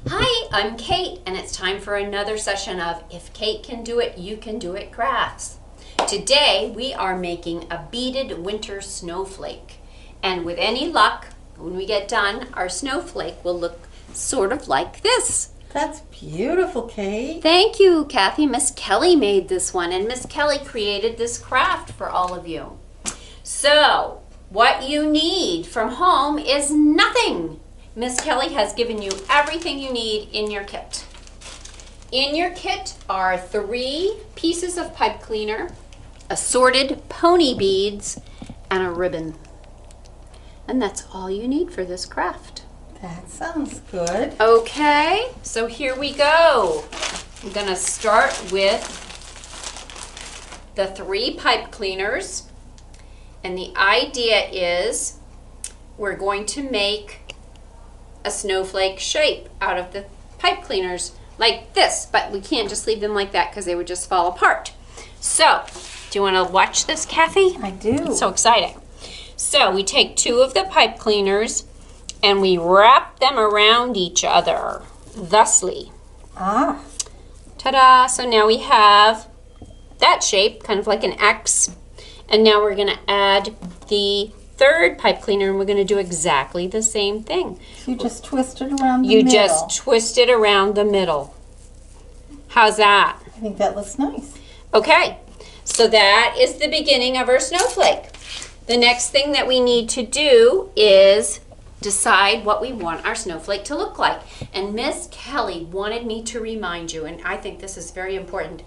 Hi, I'm Kate, and it's time for another session of If Kate Can Do It, You Can Do It crafts. Today we are making a beaded winter snowflake. And with any luck, when we get done, our snowflake will look sort of like this. That's beautiful, Kate. Thank you, Kathy. Miss Kelly made this one, and Miss Kelly created this craft for all of you. So, what you need from home is nothing. Miss Kelly has given you everything you need in your kit. In your kit are 3 pieces of pipe cleaner, assorted pony beads, and a ribbon. And that's all you need for this craft. That sounds good. Okay, so here we go. I'm gonna start with the 3 pipe cleaners. And the idea is we're going to make a snowflake shape out of the pipe cleaners like this, but we can't just leave them like that because they would just fall apart. So, do you want to watch this, Kathy? I do. It's so exciting. So we take 2 of the pipe cleaners and we wrap them around each other, thusly. Ah. Ta-da! So now we have that shape, kind of like an X. And now we're going to add the 3rd pipe cleaner, and we're going to do exactly the same thing. You just twist it around the You middle. just twist it around the middle. How's that? I think that looks nice. Okay, so that is the beginning of our snowflake. The next thing that we need to do is decide what we want our snowflake to look like. And Miss Kelly wanted me to remind you, and I think this is very important,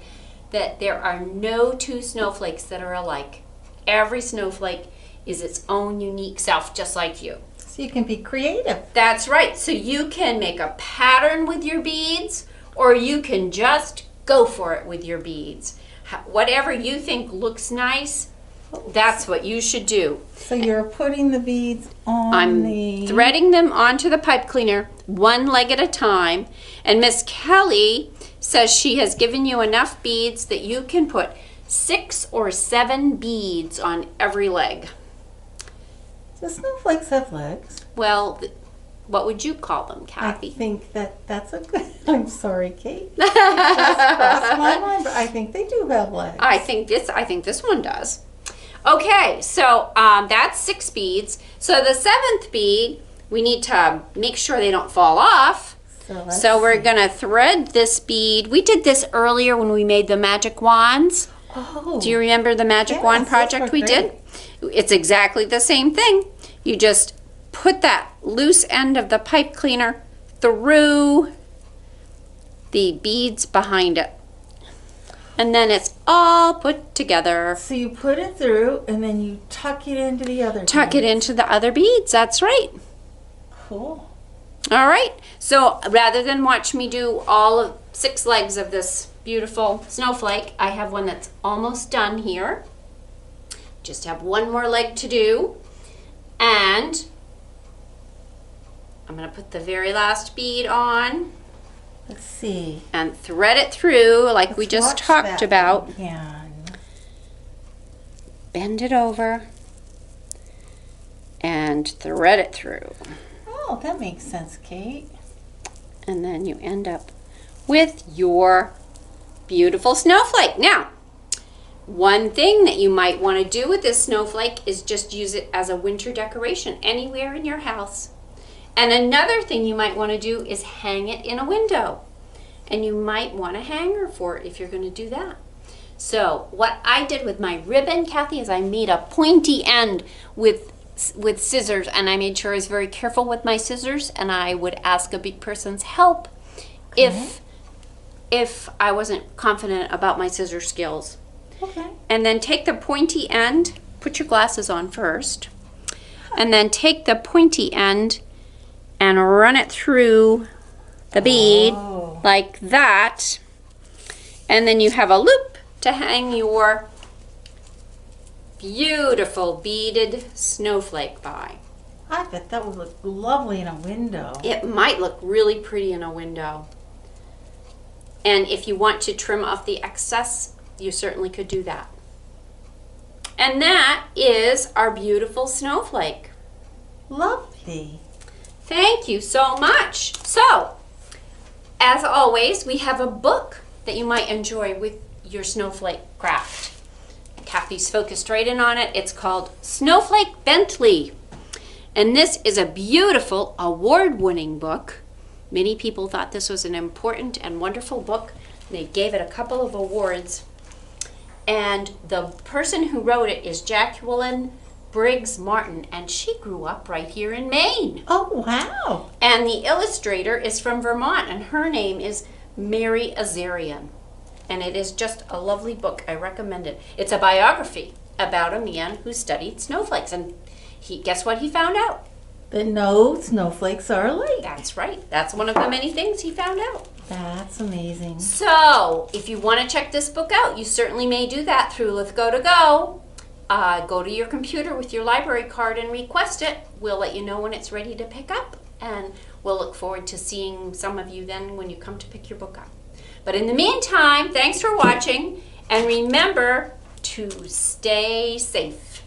that there are no 2 snowflakes that are alike. Every snowflake is its own unique self, just like you. So you can be creative. That's right. So you can make a pattern with your beads, or you can just go for it with your beads. Whatever you think looks nice, that's what you should do. So you're putting the beads on I'm threading them onto the pipe cleaner, 1 leg at a time. And Miss Kelly says she has given you enough beads that you can put 6 or 7 beads on every leg. Do snowflakes have legs? Well, what would you call them, I Kathy? think that's a good... I'm sorry, Kate. It just crossed my mind, but I think they do have legs. I think this one does. Okay, so that's 6 beads. So the 7th bead, we need to make sure they don't fall off. So we're gonna thread this bead. We did this earlier when we made the magic wands. Oh. Do you remember the magic Yes, wand those project were we did? It's exactly the same thing. You just put that loose end of the pipe cleaner through the beads behind it. And then it's all put together. So you put it through and then you tuck it into the other Tuck it into the other beads, that's right. Cool. All right, so rather than watch me do all of 6 legs of this beautiful snowflake, I have one that's almost done here. Just have 1 more leg to do. And I'm gonna put the very last bead on Let's see. and thread it through like we Let's just watch talked that about. again. Bend it over and thread it through. Oh, that makes sense, Kate. And then you end up with your beautiful snowflake. Now, one thing that you might want to do with this snowflake is just use it as a winter decoration anywhere in your house. And another thing you might want to do is hang it in a window. And you might want a hanger for it if you're going to do that. So what I did with my ribbon, Kathy, is I made a pointy end with scissors, and I made sure I was very careful with my scissors, and I would ask a big person's help if I wasn't confident about my scissor skills. Okay. And then take the pointy end, put your glasses on first, and then take the pointy end and run it through the bead like that, and then you have a loop to hang your beautiful beaded snowflake by. I bet that would look lovely in a window. It might look really pretty in a window. And if you want to trim off the excess, you certainly could do that. And that is our beautiful snowflake. Lovely. Thank you so much. So, as always, we have a book that you might enjoy with your snowflake craft. Kathy's focused right in on it. It's called Snowflake Bentley. And this is a beautiful award-winning book. Many people thought this was an important and wonderful book. They gave it a couple of awards. And the person who wrote it is Jacqueline Briggs Martin, and she grew up right here in Maine. Oh, wow. And the illustrator is from Vermont, and her name is Mary Azarian. And it is just a lovely book. I recommend it. It's a biography about a man who studied snowflakes, and guess what he found out? That no snowflakes are alike. That's right. That's one of the many things he found out. That's amazing. So, if you want to check this book out, you certainly may do that through Lithgow2Go. Go to your computer with your library card and request it. We'll let you know when it's ready to pick up, and we'll look forward to seeing some of you then when you come to pick your book up. But in the meantime, thanks for watching, and remember to stay safe.